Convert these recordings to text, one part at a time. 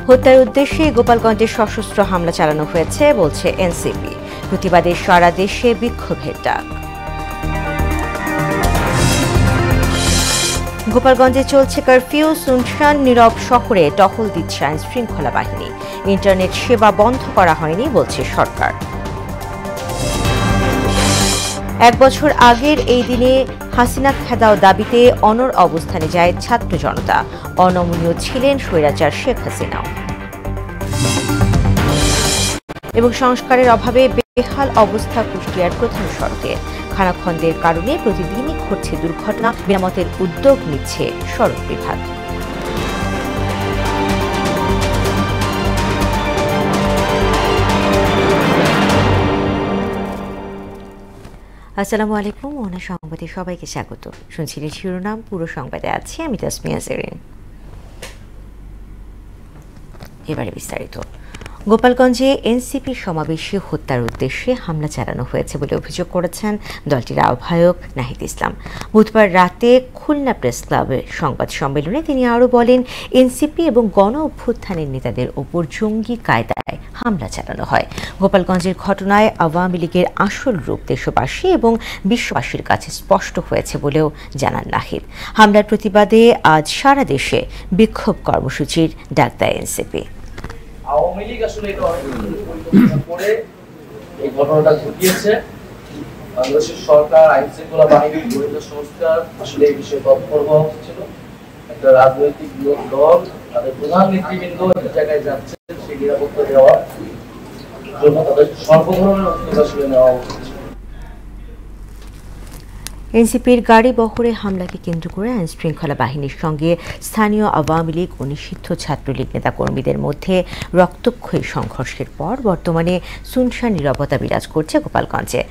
হত্যার উদ্দেশ্যে গোপালগঞ্জে সশস্ত্র হামলা চালানো হয়েছে বলছে এনসিপি। প্রতিবাদে সারা দেশে বিক্ষোভের ডাক। গোপালগঞ্জে চলছে কারফিউ। সুনসান নীরব শহরে টহল দিচ্ছে আইন শৃঙ্খলা বাহিনী। ইন্টারনেট সেবা বন্ধ করা হয়নি বলছে সরকার। এক বছর আগের এই দিনে হাসিনা খেদাও দাবিতে অনড় অবস্থানে যায় ছাত্র জনতা। অনমনীয় ছিলেন স্বৈরাচার শেখ হাসিনাও। এবং সংস্কারের অভাবে বেহাল অবস্থা কুষ্টিয়ার প্রধান সড়কে। খানাখন্দের কারণে প্রতিদিনই ঘটছে দুর্ঘটনা। মেরামতের উদ্যোগ নিচ্ছে সড়ক বিভাগ। আসসালামু আলাইকুম। ওনা সংবাদে সবাইকে স্বাগত। শুনছিলেন শিরোনাম, পুরো সংবাদে আছি আমি তাসমিয়া জেরিন। এবারে বিস্তারিত। গোপালগঞ্জে এনসিপি সমাবেশে হত্যার উদ্দেশ্যে হামলা চালানো হয়েছে বলে অভিযোগ করেছেন দলটির আহ্বায়ক নাহিদ ইসলাম। বুধবার রাতে খুলনা প্রেস ক্লাবে সংবাদ সম্মেলনে তিনি আরও বলেন, এনসিপি এবং গণ অভ্যুত্থানের নেতাদের ওপর জঙ্গি কায়দায় হামলা চালানো হয়। গোপালগঞ্জের ঘটনায় আওয়ামী লীগের আসল রূপ দেশবাসী এবং বিশ্ববাসীর কাছে স্পষ্ট হয়েছে বলেও জানান নাহিদ। হামলার প্রতিবাদে আজ সারা দেশে বিক্ষোভ কর্মসূচির ডাক দেয় এনসিপি। আওয়ামী লীগ আসলে এটা অনেক পরিকল্পনা করে এই ঘটনাটা ঘটিয়েছে। বাংলাদেশের সরকার, আইন শৃঙ্খলা বাহিনী, গোয়েন্দা সংস্থা আসলে এই বিষয়ে তৎপর হওয়া উচিত ছিল। একটা রাজনৈতিক দল তাদের প্রধান নেতৃবৃন্দ এক জায়গায় যাচ্ছে, সেই নিরাপত্তা দেওয়ার জন্য তাদের সর্বধরনের উদ্যোগ আসলে নেওয়া উচিত। এনসিপির গাড়ি বহরে হামলাকে কেন্দ্র করে আইন শৃঙ্খলা বাহিনীর সঙ্গে স্থানীয় আওয়ামী লীগ ও নিষিদ্ধ ছাত্রলীগ নেতাকর্মীদের মধ্যে রক্তক্ষয়ী সংঘর্ষের পর বর্তমানে সুনসান নীরবতা বিরাজ করছে গোপালগঞ্জে।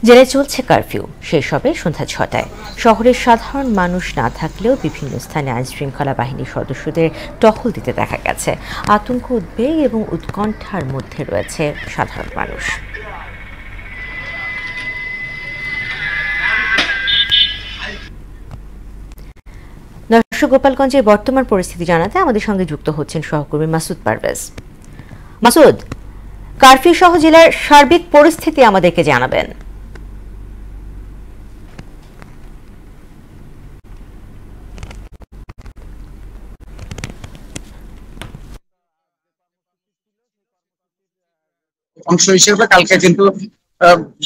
জেলায় চলছে কারফিউ, শেষ হবে সন্ধ্যা 6টায়। শহরের সাধারণ মানুষ না থাকলেও বিভিন্ন স্থানে আইন শৃঙ্খলা বাহিনীর সদস্যদের টহল দিতে দেখা গেছে। আতঙ্ক, উদ্বেগ এবং উৎকণ্ঠার মধ্যে রয়েছে সাধারণ মানুষ। দর্শক, গোপালগঞ্জের বর্তমান পরিস্থিতি জানাতে আমাদের সঙ্গে যুক্ত হচ্ছেন সহকর্মী মাসুদ পারভেজ। মাসুদ, কারফিউ সহ জেলার সার্বিক পরিস্থিতি আমাদেরকে জানাবেন। অংশ হিসেবে কালকে কিন্তু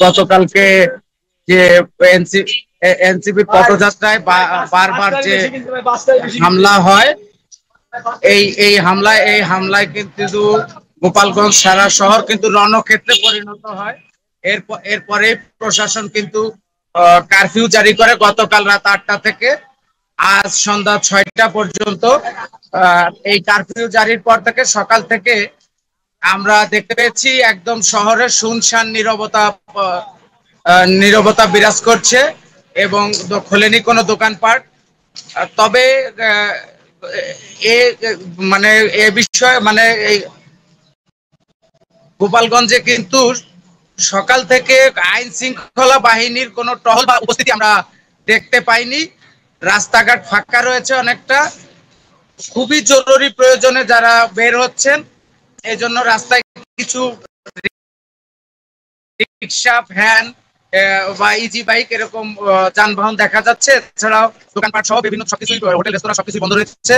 গতকালকে যে এনসিপি পদযাত্রায় বারবার যে হামলা হয়, এই হামলায় কিন্তু গোপালগঞ্জ সারা শহর কিন্তু রণক্ষেত্রে পরিণত হয়। এরপরে প্রশাসন কিন্তু কারফিউ জারি করে গতকাল রাত 8টা থেকে আজ সন্ধ্যা 6টা পর্যন্ত। এই কারফিউ জারির পর থেকে সকাল থেকে আমরা দেখতে পেয়েছি একদম শহরের শুনশান নীরবতা বিরাজ করছে এবং খোলেনি কোনো দোকানপাট। তবে এ বিষয়ে এই গোপালগঞ্জে কিন্তু সকাল থেকে আইন শৃঙ্খলা বাহিনীর কোনো টহল বা উপস্থিতি আমরা দেখতে পাইনি। রাস্তাঘাট ফাঁকা রয়েছে অনেকটা। খুবই জরুরি প্রয়োজনে যারা বের হচ্ছেন, এই জন্য রাস্তায় কিছু রিক্সা, ভ্যান বা ইজি বাইক এরকম যানবাহন দেখা যাচ্ছে। এছাড়াও দোকানপাট সহ বিভিন্ন সবকিছু, হোটেল রেস্তোরাঁ সবকিছু বন্ধ রয়েছে।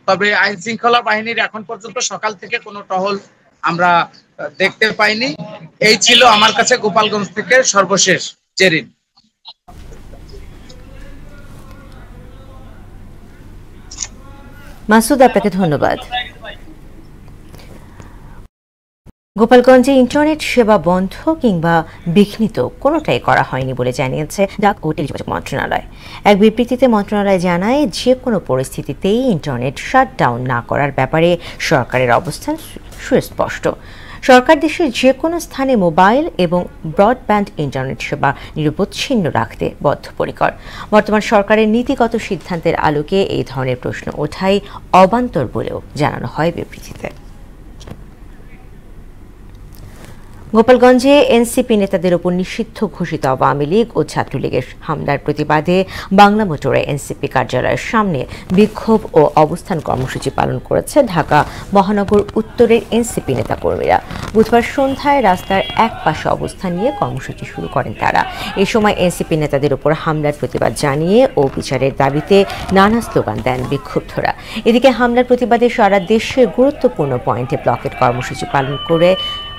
তবে আইন শৃঙ্খলা বাহিনীর এখন পর্যন্ত সকাল থেকে কোনো টহল আমরা দেখতে পাইনি। এই ছিল আমার কাছে গোপালগঞ্জ থেকে সর্বশেষ জেরিন। মাসুদ, আপনাকে ধন্যবাদ। গোপালগঞ্জে ইন্টারনেট সেবা বন্ধ কিংবা বিঘ্নিত কোনোটাই করা হয়নি বলে জানিয়েছে ডাক ও টেলিযোগাযোগ মন্ত্রণালয়। এক বিবৃতিতে মন্ত্রণালয় জানায়, যে কোনো পরিস্থিতিতেই ইন্টারনেট শাটডাউন না করার ব্যাপারে সরকারের অবস্থান সুস্পষ্ট। সরকার দেশের যে কোনো স্থানে মোবাইল এবং ব্রডব্যান্ড ইন্টারনেট সেবা নিরবচ্ছিন্ন রাখতে বদ্ধপরিকর। বর্তমান সরকারের নীতিগত সিদ্ধান্তের আলোকে এই ধরনের প্রশ্ন ওঠাই অবান্তর বলেও জানানো হয় বিবৃতিতে। গোপালগঞ্জে এনসিপি নেতাদের উপর নিষিদ্ধ ঘোষিত আওয়ামী লীগ ও ছাত্রলীগের হামলার প্রতিবাদে বাংলা মোটরে এনসিপি কার্যালয়ের সামনে বিক্ষোভ ও অবস্থান কর্মসূচি পালন করেছে ঢাকা মহানগর উত্তরের এনসিপি নেতাকর্মীরা। বুধবার সন্ধ্যায় রাস্তার এক পাশে অবস্থান নিয়ে কর্মসূচি শুরু করেন তারা। এ সময় এনসিপি নেতাদের উপর হামলার প্রতিবাদ জানিয়ে ও বিচারের দাবিতে নানা স্লোগান দেন বিক্ষুব্ধরা। এদিকে হামলার প্রতিবাদে সারা দেশে গুরুত্বপূর্ণ পয়েন্টে ব্লকেট কর্মসূচি পালন করে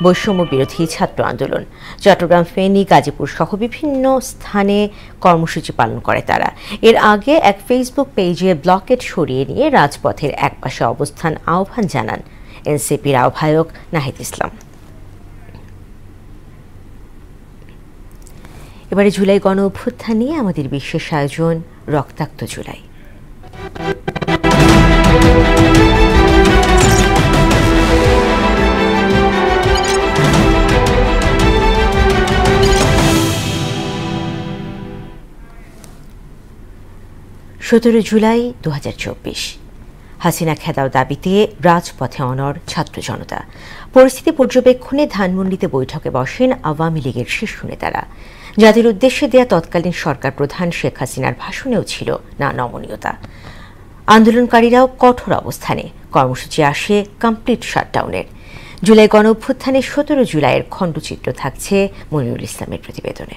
বৈষম্য বিরোধী ছাত্র আন্দোলন। চট্টগ্রাম, ফেনী, গাজীপুর সহ বিভিন্ন স্থানে কর্মসূচি পালন করে তারা। এর আগে এক ফেসবুক পেজে ব্লকেট সরিয়ে নিয়ে রাজপথের একপাশে অবস্থান আহ্বান জানান এনসিপির আহ্বায়ক নাহিদ ইসলাম। এবারে জুলাই গণ অভ্যুত্থান নিয়ে আমাদের বিশেষ আয়োজন রক্তাক্ত জুলাই। 17 জুলাই 2024 হাসিনা খেদাও দাবিতে রাজপথে অনড় ছাত্র জনতা। পরিস্থিতি পর্যবেক্ষণে ধানমন্ডিতে বৈঠকে বসেন আওয়ামী লীগের শীর্ষ নেতারা। জাতির উদ্দেশ্যে দেয়া তৎকালীন সরকার প্রধান শেখ হাসিনার ভাষণেও ছিল না নমনীয়তা। আন্দোলনকারীরাও কঠোর অবস্থানে। কর্মসূচি আসে কমপ্লিট শাটডাউনের। জুলাই গণ অভ্যুত্থানে 17 জুলাইয়ের খণ্ডচিত্র থাকছে মনিরুল ইসলামের প্রতিবেদনে।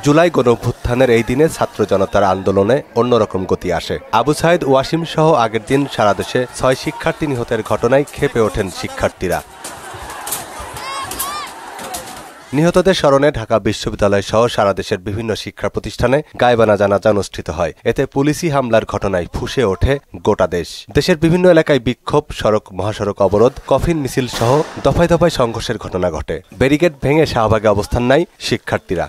জুলাই গণঅভ্যুত্থানের এই দিনে ছাত্র জনতার আন্দোলনে অন্যরকম গতি আসে। আবু সাইদ ওয়াসিম সহ আগের দিন সারা দেশে 6 শিক্ষার্থী নিহতের ঘটনায় ক্ষেপে ওঠেন শিক্ষার্থীরা। নিহতদের স্মরণে ঢাকা বিশ্ববিদ্যালয় সহ সারা দেশের বিভিন্ন শিক্ষা প্রতিষ্ঠানে গায়বানা জানাজা অনুষ্ঠিত হয়। এতে পুলিশি হামলার ঘটনায় ফুঁসে ওঠে গোটা দেশ। দেশের বিভিন্ন এলাকায় বিক্ষোভ, সড়ক মহাসড়ক অবরোধ, কফিন মিছিল সহ দফায় দফায় সংঘর্ষের ঘটনা ঘটে। ব্যারিকেড ভেঙে শাহবাগে অবস্থান নেয় শিক্ষার্থীরা।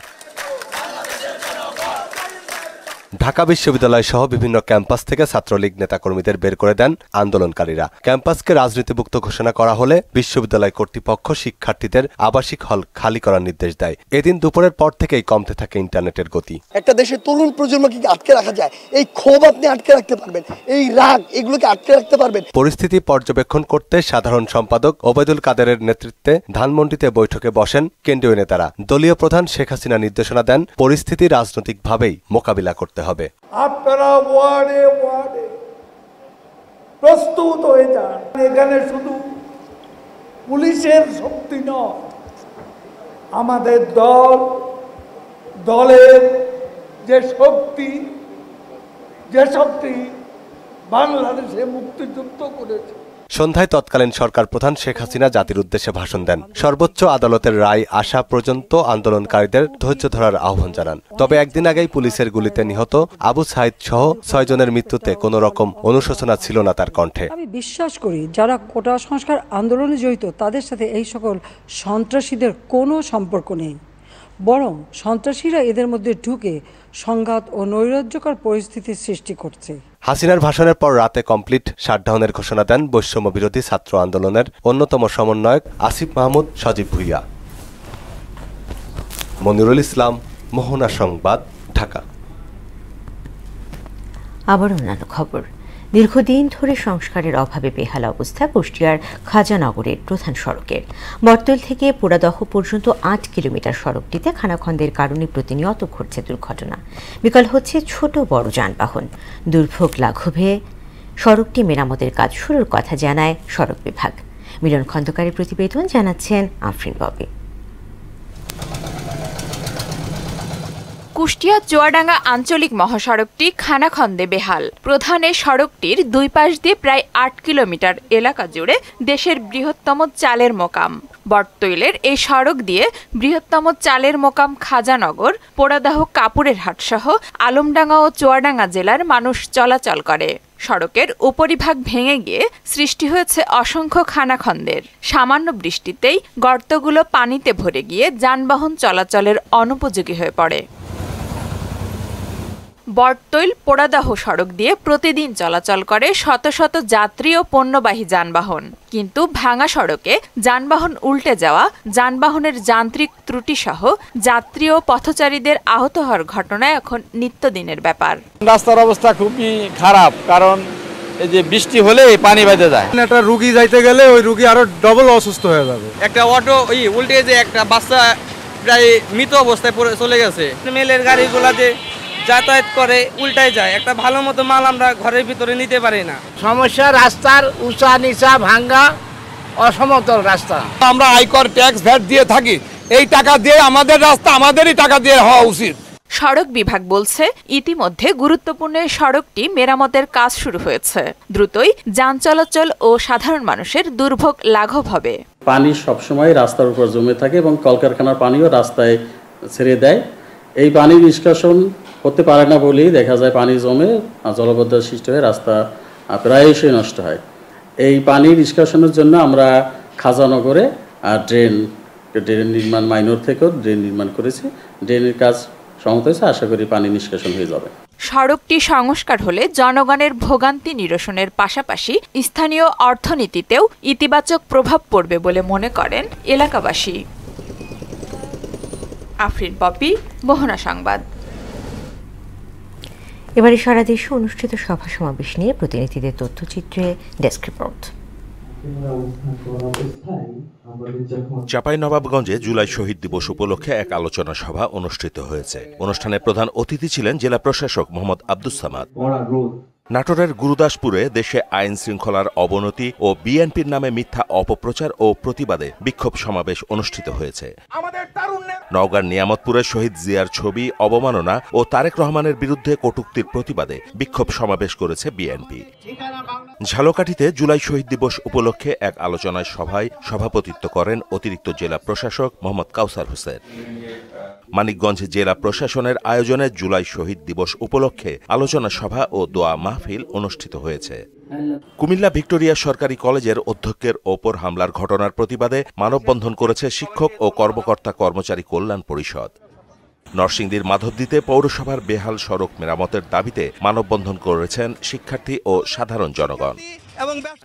ঢাকা বিশ্ববিদ্যালয় সহ বিভিন্ন ক্যাম্পাস থেকে ছাত্রলীগ নেতাকর্মীদের বের করে দেন আন্দোলনকারীরা। ক্যাম্পাসকে রাজনীতিমুক্ত ঘোষণা করা হলে বিশ্ববিদ্যালয় কর্তৃপক্ষ শিক্ষার্থীদের আবাসিক হল খালি করার নির্দেশ দেয়। এদিন দুপুরের পর থেকেই কমতে থাকে ইন্টারনেটের গতি। একটা দেশের তরুণ প্রজন্মকে আটকে রাখা যায়, এই ক্ষোভ আপনি আটকে রাখতে পারবেন, এই রাগ এগুলোকে আটকে রাখতে পারবেন। পরিস্থিতি পর্যবেক্ষণ করতে সাধারণ সম্পাদক ওবায়দুল কাদেরের নেতৃত্বে ধানমন্ডিতে বৈঠকে বসেন কেন্দ্রীয় নেতারা। দলীয় প্রধান শেখ হাসিনা নির্দেশনা দেন পরিস্থিতি রাজনৈতিকভাবেই মোকাবিলা করতে হবে। আপনারা ওয়ার্ডে ওয়ার্ডে প্রস্তুত হয়ে যান। এখানে শুধু পুলিশের শক্তি নয়, আমাদের দলের যে শক্তি বাংলাদেশে মুক্তিযুদ্ধ করেছে। সন্ধ্যায় তৎকালীন সরকার প্রধান শেখ হাসিনা জাতির উদ্দেশ্যে ভাষণ দেন। সর্বোচ্চ আদালতের রায় আসা পর্যন্ত আন্দোলনকারীদের ধৈর্য ধরার আহ্বান জানান। তবে একদিন আগেই পুলিশের গুলিতে নিহত আবু সাইদ সহ 6 জনের মৃত্যুতে কোনো রকম অনুশোচনা ছিল না তার কণ্ঠে। আমি বিশ্বাস করি যারা কোটা সংস্কার আন্দোলনে জড়িত তাদের সাথে এই সকল সন্ত্রাসীদের কোনো সম্পর্ক নেই, বরং সন্ত্রাসীরা এদের মধ্যে ঢুকে সংঘাত ও নৈরাজ্যকর পরিস্থিতির সৃষ্টি করছে। হাসিনার ভাষণের পর রাতে কমপ্লিট শাটডাউনের ঘোষণা দেন বৈষম্য বিরোধী ছাত্র আন্দোলনের অন্যতম সমন্বয়ক আসিফ মাহমুদ সজীব ভুইয়া। মনিরুল ইসলাম, মোহনা সংবাদ, ঢাকা। আবার অন্যান্য খবর। দীর্ঘদিন ধরে সংস্কারের অভাবে বেহাল অবস্থা কুষ্টিয়ার খাজানগরের প্রধান সড়কের। বটতল থেকে পোড়াদহ পর্যন্ত 8 কিলোমিটার সড়কটিতে খানাখন্দের কারণে প্রতিনিয়ত ঘটছে দুর্ঘটনা। বিকল হচ্ছে ছোট বড় যানবাহন। দুর্ভোগ লাঘবে সড়কটি মেরামতের কাজ শুরুর কথা জানায় সড়ক বিভাগ। মিলন খন্দকারের প্রতিবেদন, জানাচ্ছেন আফরিন ববি। কুষ্টিয়া চুয়াডাঙ্গা আঞ্চলিক মহাসড়কটি খানাখন্দে বেহাল। প্রধান এই সড়কটির দুই পাশ দিয়ে প্রায় 8 কিলোমিটার এলাকা জুড়ে দেশের বৃহত্তম চালের মোকাম। বটতৈলের এই সড়ক দিয়ে বৃহত্তম চালের মোকাম খাজানগর, পোড়াদাহ, কাপুরের হাট সহ আলমডাঙ্গা ও চুয়াডাঙ্গা জেলার মানুষ চলাচল করে। সড়কের উপরিভাগ ভেঙে গিয়ে সৃষ্টি হয়েছে অসংখ্য খানাখন্দের। সামান্য বৃষ্টিতেই গর্তগুলো পানিতে ভরে গিয়ে যানবাহন চলাচলের অনুপযোগী হয়ে পড়ে। বটতৈল পোড়াদাহ সড়ক দিয়ে প্রতিদিন চলাচল করে শত শত যাত্রী ও পণ্যবাহী যানবাহন। কিন্তু ভাঙা সড়কে যানবাহন উল্টে যাওয়া, যানবাহনের যান্ত্রিক ত্রুটি সহ যাত্রী ও পথচারীদের আহত হওয়ার ঘটনা এখন নিত্যদিনের ব্যাপার। রাস্তার অবস্থা খুবই খারাপ, কারণ এই যে বৃষ্টি হলে পানি বেঁধে যায়। একটা রুগী যাইতে গেলে ওই রুগী আরো ডবল অসুস্থ হয়ে যাবে। একটা অটো ওই উল্টে যে একটা বাচ্চা প্রায় মৃত অবস্থায় পড়ে চলে গেছে। মেলের গাড়িগুলাতে যাতায়াত করে উল্টায় যায়, একটা ভালো মতো মাল আমরা ঘরের ভিতরে নিতে পারি না। সমস্যা রাস্তার উঁচা নিচা ভাঙ্গা অসমতল রাস্তা। আমরা আয়কর ট্যাক্স ভ্যাট দিয়ে থাকি, এই টাকা দিয়ে আমাদের রাস্তা আমাদেরই টাকা দিয়ে হওয়া উচিত। সড়ক বিভাগ বলছে ইতিমধ্যে গুরুত্বপূর্ণ সড়কটি মেরামতের কাজ শুরু হয়েছে। দ্রুতই যান চলাচল ও সাধারণ মানুষের দুর্ভোগ লাঘব হবে। পানি সবসময় রাস্তার উপর জমে থাকে এবং কলকারখানার পানিও রাস্তায় ছেড়ে দেয়। এই পানি নিষ্কাশন করতে পারে না বলেই দেখা যায় পানি জমে জলবদ্ধতা সৃষ্টি হয়ে রাস্তা প্রায়শই নষ্ট হয়। এই পানি নিষ্কাশনের জন্য আমরা খাজানগরে ড্রেন নির্মাণ মাইনর থেকেও ড্রেন নির্মাণ করেছি। ড্রেনের কাজ সমাপ্ত হয়েছে, আশা করি পানি নিষ্কাশন হয়ে যাবে। সড়কটি সংস্কার হলে জনগণের ভোগান্তি নিরসনের পাশাপাশি স্থানীয় অর্থনীতিতেও ইতিবাচক প্রভাব পড়বে বলে মনে করেন এলাকাবাসী। আফরিন পপি, মোহনা সংবাদ। এবারে সারা দেশে অনুষ্ঠিত সভা সমাবেশ নিয়ে প্রতিনিধিদের তথ্যচিত্রে ডেস্ক রিপোর্ট। চাঁপাইনবাবগঞ্জে জুলাই শহীদ দিবস উপলক্ষে এক আলোচনা সভা অনুষ্ঠিত হয়েছে। অনুষ্ঠানে প্রধান অতিথি ছিলেন জেলা প্রশাসক মোহাম্মদ আব্দুস সামাদ। নাটোরের গুরুদাসপুরে দেশে আইন শৃঙ্খলার অবনতি ও বিএনপির নামে মিথ্যা অপপ্রচার ও প্রতিবাদে বিক্ষোভ সমাবেশ অনুষ্ঠিত হয়েছে। নওগাঁর নিয়ামতপুরে শহীদ জিয়ার ছবি অবমাননা ও তারেক রহমানের বিরুদ্ধে কটূক্তির প্রতিবাদে বিক্ষোভ সমাবেশ করেছে বিএনপি। ঝালকাঠিতে জুলাই শহীদ দিবস উপলক্ষে এক আলোচনা সভায় সভাপতিত্ব করেন অতিরিক্ত জেলা প্রশাসক মোহাম্মদ কাউসার হোসেন। মানিকগঞ্জ জেলা প্রশাসনের আয়োজনে জুলাই শহীদ দিবস উপলক্ষে আলোচনা সভা ও দোয়া মাহফিল অনুষ্ঠিত হয়েছে। কুমিল্লা ভিক্টোরিয়া সরকারি কলেজের অধ্যক্ষের ওপর হামলার ঘটনার প্রতিবাদে মানববন্ধন করেছে শিক্ষক ও কর্মকর্তা কর্মচারী কল্যাণ পরিষদ। নরসিংদীর মাধবদীতে পৌরসভার বেহাল সড়ক মেরামতের দাবিতে মানববন্ধন করেছেন শিক্ষার্থী ও সাধারণ জনগণ।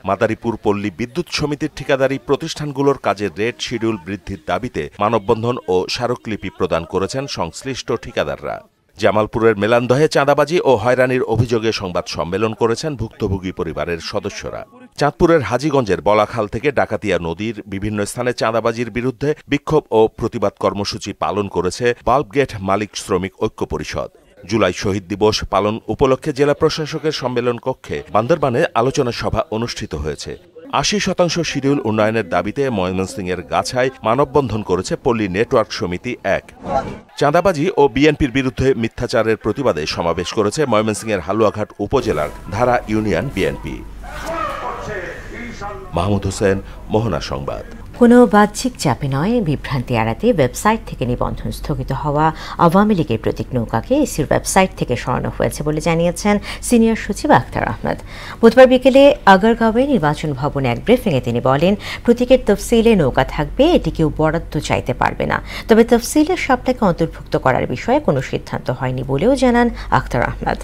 মাদারীপুর পল্লী বিদ্যুৎ সমিতির ঠিকাদারি প্রতিষ্ঠানগুলোর কাজের রেট শিডিউল বৃদ্ধির দাবিতে মানববন্ধন ও স্মারকলিপি প্রদান করেছেন সংশ্লিষ্ট ঠিকাদাররা। জামালপুরের মেলান্দহে চাঁদাবাজি ও হয়রানির অভিযোগে সংবাদ সম্মেলন করেছেন ভুক্তভোগী পরিবারের সদস্যরা। চাঁদপুরের হাজীগঞ্জের বলাখাল থেকে ডাকাতিয়া নদীর বিভিন্ন স্থানে চাঁদাবাজির বিরুদ্ধে বিক্ষোভ ও প্রতিবাদ কর্মসূচি পালন করেছে বাল্বগেট মালিক শ্রমিক ঐক্য পরিষদ। জুলাই শহীদ দিবস পালন উপলক্ষে জেলা প্রশাসকের সম্মেলন কক্ষে বান্দরবানে আলোচনা সভা অনুষ্ঠিত হয়েছে। ৮০% শিডিউল উন্নয়নের দাবিতে ময়মনসিংহের গাছায় মানববন্ধন করেছে পল্লী নেটওয়ার্ক সমিতি ১। চাঁদাবাজি ও বিএনপির বিরুদ্ধে মিথ্যাচারের প্রতিবাদে সমাবেশ করেছে ময়মনসিংহের হালুয়াঘাট উপজেলার ধারা ইউনিয়ন বিএনপি। মাহমুদ হোসেন, মোহনা সংবাদ। কোনো বাহ্যিক চাপে নয়, বিভ্রান্তি এড়াতে ওয়েবসাইট থেকে নিবন্ধন স্থগিত হওয়া আওয়ামী লীগের প্রতীক নৌকাকে ইসির ওয়েবসাইট থেকে সরানো হয়েছে বলে জানিয়েছেন সিনিয়র সচিব আখতার আহমেদ। বুধবার বিকেলে আগারগাঁওয়ে নির্বাচন ভবনে এক ব্রিফিংয়ে তিনি বলেন, প্রতীকের তফসিলে নৌকা থাকবে, এটি কেউ বরাদ্দ চাইতে পারবে না। তবে তফসিলের সবটাকে অন্তর্ভুক্ত করার বিষয়ে কোনো সিদ্ধান্ত হয়নি বলেও জানান আখতার আহমেদ।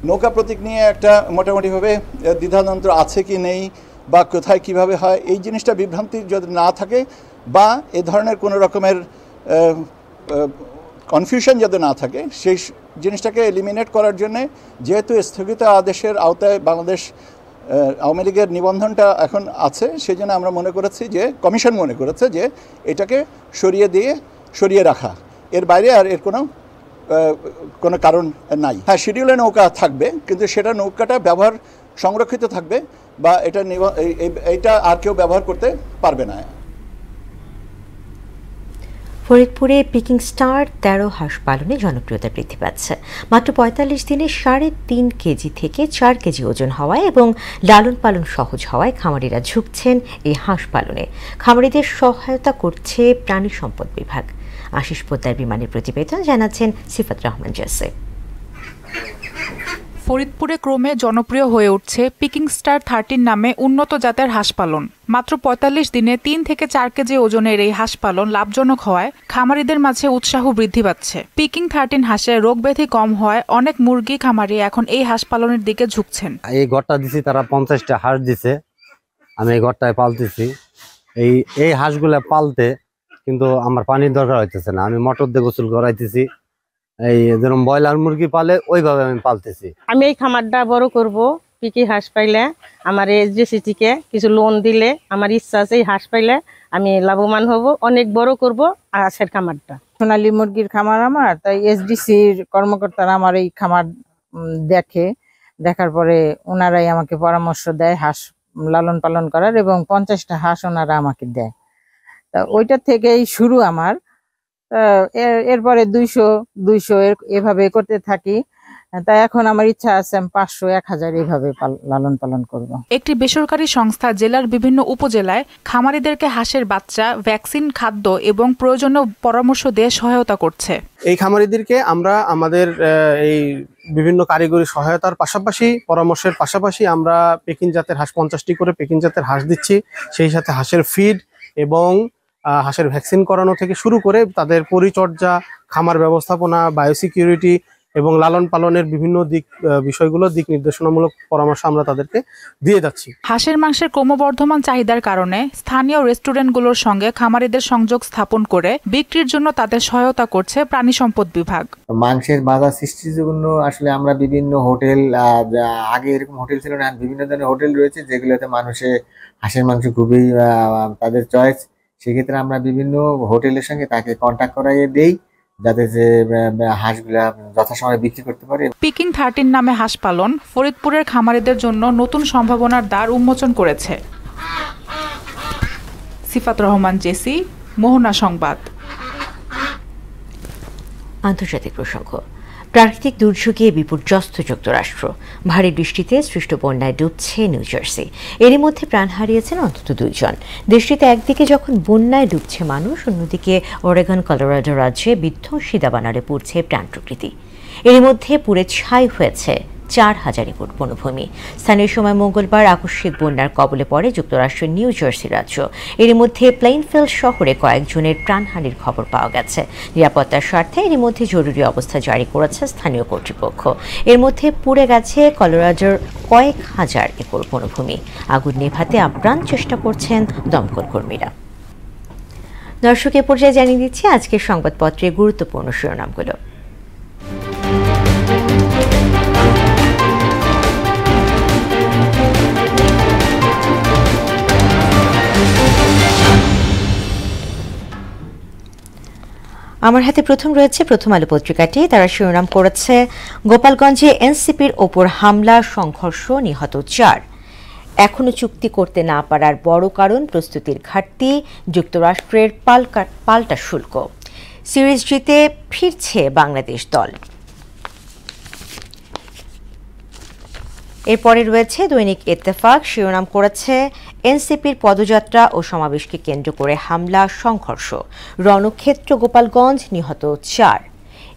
নৌকা প্রতীক নিয়ে একটা মোটামুটিভাবে দ্বিধাদ্বন্দ্ব আছে কি নেই বা কোথায় কিভাবে হয়, এই জিনিসটা বিভ্রান্তি যদি না থাকে বা এ ধরনের কোনো রকমের কনফিউশন যদি না থাকে, সেই জিনিসটাকে এলিমিনেট করার জন্যে যেহেতু স্থগিত আদেশের আওতায় বাংলাদেশ আওয়ামী লীগের নিবন্ধনটা এখন আছে, সেই জন্য আমরা মনে করেছি যে কমিশন মনে করেছে যে এটাকে সরিয়ে রাখা, এর বাইরে আর এর কোনো কারণ নাই। হ্যাঁ, শিডিউলে নৌকা থাকবে, কিন্তু সেটা নৌকাটা ব্যবহার সংরক্ষিত থাকবে বা এটা আর কেউ ব্যবহার করতে পারবে না। ফরিদপুরে পিকিং স্টার 13 হাঁস পালনে জনপ্রিয়তা বৃদ্ধি পাচ্ছে। মাত্র ৪৫ দিনে ৩.৫ কেজি থেকে ৪ কেজি ওজন হওয়ায় এবং লালন পালন সহজ হওয়ায় খামারিরা ঝুঁকছেন এই হাঁস পালনে। খামারিদের সহায়তা করছে প্রাণী সম্পদ বিভাগ। আশিস পোদ্দার বিমানের প্রতিবেদন, জানাচ্ছেন সিফাত রহমান জেসে। ফরিদপুরে ক্রমে জনপ্রিয় হয়ে উঠছে পিকিং স্টার 13 নামে উন্নত জাতের হাঁস পালন। মাত্র ৪৫ দিনে ৩ থেকে ৪ কেজি ওজনের এই হাঁস পালন লাভজনক হওয়ায় খামারিদের মাঝে উৎসাহ বৃদ্ধি পাচ্ছে। পিকিং 13 হাঁসে রোগ ব্যাধি কম হয় অনেক মুরগি খামারি এখন এই হাঁস পালনের দিকে ঝুঁকছেন। এই ঘরটা দিছি, তারা 50টা হাঁস দিছে, আমি এই ঘরটায় পালতেছি। এই হাঁসগুলা পালতে কিন্তু আমার পানির দরকার হইতেছে না, আমি মোটর দিয়ে গোসল করাইতেছি। এই যেরকম ব্রয়লার মুরগি পালে ওইভাবে আমি পালতেছি। আমি এই খামারটা বড় করব, পিকি হাঁস পাইলে আমার এসডিসি থেকে কিছু লোন দিলে আমার ইচ্ছা আছে এই হাঁস পাইলে আমি লাভবান হব, অনেক বড় করব হাঁসের খামারটা। সোনালী মুরগির খামার আমার, তাই এসডিসির কর্মকর্তারা আমার এই খামার দেখার পরে ওনারাই আমাকে পরামর্শ দেয় হাঁস লালন পালন করার, এবং 50টা হাঁস ওনারা আমাকে দেয়। তা ওইটা থেকেই শুরু আমার। এরপরে 200 এভাবে করতে থাকি। তাই এখন আমার ইচ্ছা আছে আমি 500, 1000 এইভাবে লালন পালন করব। একটি বেসরকারি সংস্থা জেলার বিভিন্ন উপজেলায় খামারিদেরকে হাঁসের বাচ্চা, ভ্যাকসিন, খাদ্য এবং প্রয়োজনীয় পরামর্শ দিয়ে সহায়তা করছে। এই খামারিদেরকে আমরা আমাদের এই বিভিন্ন কারিগরি সহায়তার পাশাপাশি, পরামর্শের পাশাপাশি আমরা পেকিং জাতের হাঁস 50টি করে পেকিং জাতের হাঁস দিচ্ছি। সেই সাথে হাঁসের ফিড এবং হাঁসের ভ্যাকসিন করানো থেকে শুরু করে তাদের পরিচর্যা, খামার ব্যবস্থাপনা, বায়োসিকিউরিটি এবং লালন পালনের বিভিন্ন দিক নির্দেশনামূলক পরামর্শ আমরা তাদেরকে দিয়ে যাচ্ছি। হাঁসের মাংসের ক্রমবর্ধমান চাহিদার কারণে স্থানীয় রেস্টুরেন্টগুলোর সঙ্গে খামারিদের সংযোগ স্থাপন করে বিক্রির জন্য তাদের সহায়তা করছে প্রাণী সম্পদ বিভাগ। মাংসের বাজার সৃষ্টির জন্য আসলে আমরা বিভিন্ন হোটেল, আগে এরকম হোটেল ছিল না, বিভিন্ন ধরনের হোটেল রয়েছে যেগুলোতে মানুষের হাঁসের মাংস খুবই তাদের চয়েস। সেক্ষেত্রে আমরা বিভিন্ন হোটেলের সঙ্গে তাকে কন্ট্যাক্ট করাইয়ে দেই যাতে যে হাঁসগুলা যথাসময়ে বিক্রি করতে পারে। পিকিং 13 নামে হাঁস পালন ফরিদপুরের খামারিদের জন্য নতুন সম্ভাবনার দ্বার উন্মোচন করেছে। সিফাত রহমান, জেসি, মোহনা সংবাদ। আন্তর্জাতিক প্রসঙ্গ। প্রাকৃতিক দুর্যোগে বিপর্যস্ত যুক্তরাষ্ট্র। ভারী বৃষ্টিতে সৃষ্ট বন্যায় ডুবছে নিউ জার্সি। এরই মধ্যে প্রাণ হারিয়েছেন অন্তত 2 জন। দেশটিতে একদিকে যখন বন্যায় ডুবছে মানুষ, অন্যদিকে ওরেগন, কলোরাডো রাজ্যে বিধ্বংসী দাবানলে পড়ছে প্রাণ প্রকৃতি। এরই মধ্যে পুড়ে ছাই হয়েছে 4000 একর বনভূমি। স্থানীয় সময় মঙ্গলবার আকস্মিক বন্যার কবলে পড়ে যুক্তরাষ্ট্রের নিউ জার্সি রাজ্য। এর মধ্যে প্লেইনফিল্ড শহরে কয়েকজনের প্রাণহানির খবর পাওয়া গেছে। নিরাপত্তার স্বার্থে এর মধ্যে জরুরি অবস্থা জারি করেছে স্থানীয় কর্তৃপক্ষ। এর মধ্যে পুড়ে গেছে কলোরাডোর কয়েক হাজার একর বনভূমি। আগুন নেভাতে আপ্রাণ চেষ্টা করছেন দমকল কর্মীরা। দর্শক, এ পর্যায়ে জানিয়ে দিচ্ছি আজকের সংবাদপত্রের গুরুত্বপূর্ণ শিরোনামগুলো। আমার হাতে প্রথম রয়েছে প্রথম আলো পত্রিকাটি। তারা শিরোনাম করেছে গোপালগঞ্জে এনসিপির ওপর হামলা, সংঘর্ষ, নিহত 4। এখনো চুক্তি করতে না পারার বড় কারণ প্রস্তুতির ঘাটতি, যুক্তরাষ্ট্রের পাল্টা শুল্ক। সিরিজ জিতে ফিরছে বাংলাদেশ দল। এরপরে রয়েছে দৈনিক ইত্তেফাক। শিরোনাম করেছে এনসিপির পদযাত্রা ও সমাবেশকে কেন্দ্র করে হামলা, সংঘর্ষ, রণক্ষেত্র গোপালগঞ্জ, নিহত 4।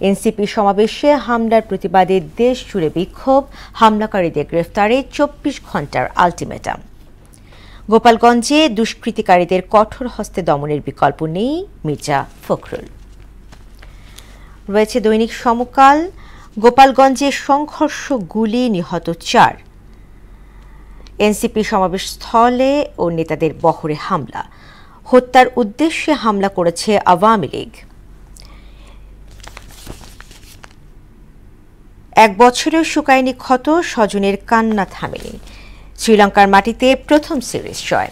এনসিপি সমাবেশে হামলার প্রতিবাদে দেশ জুড়ে বিক্ষোভ, হামলাকারীদের গ্রেফতারে 24 ঘণ্টার আলটিমেটাম। গোপালগঞ্জে দুষ্কৃতিকারীদের কঠোর হস্তে দমনের বিকল্প নেই, মির্জা ফখরুল। রয়েছে দৈনিক সমকাল। গোপালগঞ্জে সংঘর্ষ, গুলি, নিহত 4। এনসিপি সমাবেশ স্থলে ও নেতাদের বহরে হামলা, হত্যার উদ্দেশ্যে হামলা করেছে আওয়ামী লীগ। 1 বছরেও শুকায়নি ক্ষত, স্বজনের কান্না থামেনি। শ্রীলঙ্কার মাটিতে প্রথম সিরিজ জয়।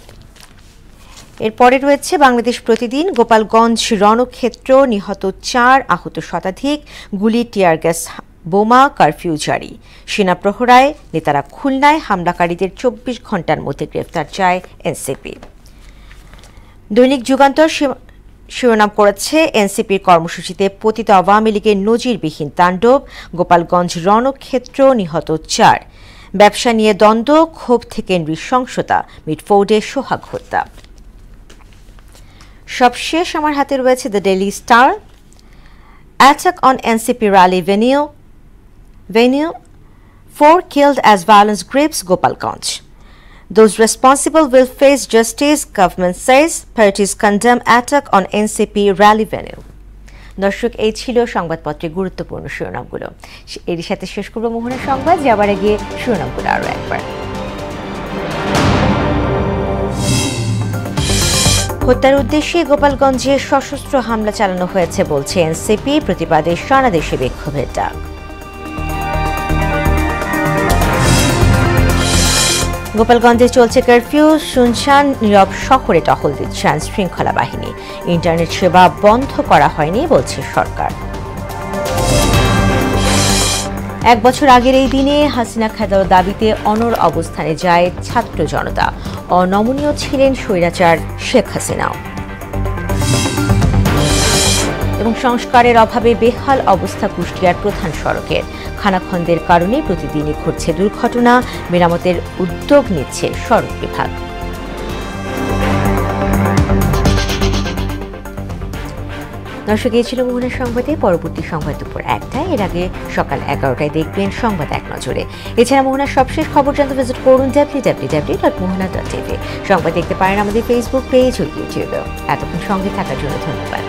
এরপরে রয়েছে বাংলাদেশ প্রতিদিন। গোপালগঞ্জ রণক্ষেত্র, নিহত 4, আহত শতাধিক, গুলি, টিয়ার গ্যাস, বোমা, কারফিউ জারি। সেনা প্রহরায়, নেতারা খুলনায়, হামলাকারীদের 24 ঘণ্টার মধ্যে গ্রেফতার চায় এনসিপি। দৈনিক যুগান্তর শিরোনাম করেছে এনসিপির কর্মসূচিতে পতিত আওয়ামী লীগের নজিরবিহীন তাণ্ডব, গোপালগঞ্জ রণক্ষেত্র, নিহত 4। ব্যবসা নিয়ে দ্বন্দ্ব, ক্ষোভ থেকে নৃশংসতা, মিটফোর্ডে সোহাগ হত্যা। সবশেষ আমার হাতে রয়েছে the daily star. Attack on NCP rally venue, 4 killed as violence grips Gopalganj. Those responsible will face justice, government says. Parties condemn attack on NCP rally venue. দর্শক, এই ছিল সংবাদপত্রের গুরুত্বপূর্ণ শিরোনামগুলো। এর সাথে শেষ করব মোহনের সংবাদ, যাবার আগে শিরোনামগুলো আরও একবার। হত্যার উদ্দেশ্যে গোপালগঞ্জে সশস্ত্র হামলা চালানো হয়েছে বলছে এনসিপি, প্রতিবাদে সারা দেশে বিক্ষোভের ডাক। গোপালগঞ্জে চলছে কারফিউ, শুনশান নীরব শহরে টহল দিচ্ছে আইন শৃঙ্খলা বাহিনী। ইন্টারনেট সেবা বন্ধ করা হয়নি বলছে সরকার। এক বছর আগের এই দিনে হাসিনা খেদার দাবিতে অনড় অবস্থানে যায় ছাত্র জনতা। অনমনীয় ছিলেন স্বৈরাচার শেখ হাসিনাও। এবং সংস্কারের অভাবে বেহাল অবস্থা কুষ্টিয়ার প্রধান সড়কের। খানাখন্দের কারণে প্রতিদিনই ঘটছে দুর্ঘটনা, মেরামতের উদ্যোগ নিচ্ছে সড়ক বিভাগ। দর্শক, এই ছিল মোহনা সংবাদে। পরবর্তী সংবাদ দুপুর 1টায়, এর আগে সকাল 11টায় দেখবেন সংবাদ এক নজরে। এছাড়া মোহনার সবশেষ খবর জানতে ভিজিট করুন www.mohana.tv। সংবাদ দেখতে পারেন আমাদের ফেসবুক পেজ ও ইউটিউবেও। এতক্ষণ সঙ্গে থাকার জন্য ধন্যবাদ।